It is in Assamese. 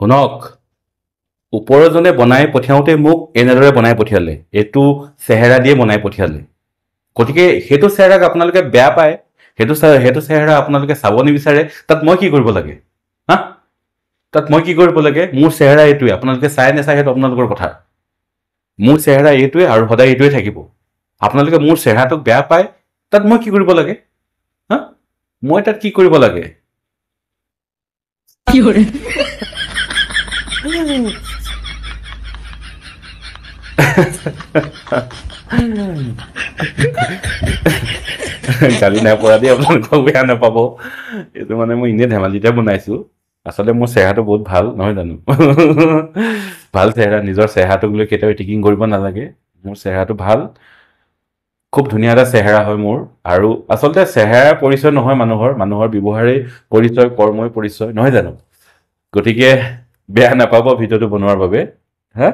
শুনক ওপৰজনে বনাই পঠিয়াওঁতে মোক এনেদৰে বনাই পঠিয়ালে এইটো চেহেৰা দিয়ে বনাই পঠিয়ালে গতিকে সেইটো চেহেৰাক আপোনালোকে বেয়া পায় সেইটো চেহেৰা আপোনালোকে চাব নিবিচাৰে তাত মই কি কৰিব লাগে হা তাত মই কি কৰিব লাগে মোৰ চেহেৰা এইটোৱে আপোনালোকে চাই নাচাই সেইটো আপোনালোকৰ কথা মোৰ চেহেৰা এইটোৱে আৰু সদায় এইটোৱে থাকিব আপোনালোকে মোৰ চেহেৰাটোক বেয়া পায় তাত মই কি কৰিব লাগে হা মই তাত কি কৰিব লাগে গালি নাই পৰা দেই আপোনালোকক বেয়া নাপাব এইটো মানে মই এনেই ধেমালিতে বনাইছো আচলতে মোৰ চেহেৰাটো বহুত ভাল নহয় জানো ভাল চেহেৰা নিজৰ চেহেৰাটোক লৈ কেতিয়াও টিকিং কৰিব নালাগে মোৰ চেহেৰাটো ভাল খুব ধুনীয়া এটা চেহেৰা হয় মোৰ আৰু আচলতে চেহেৰা পৰিচয় নহয় মানুহৰ ব্যৱহাৰেই পৰিচয় কৰ্মই পৰিচয় নহয় জানো গতিকে বেয়া নাপাব ভিডিঅ'টো বনোৱাৰ বাবে হা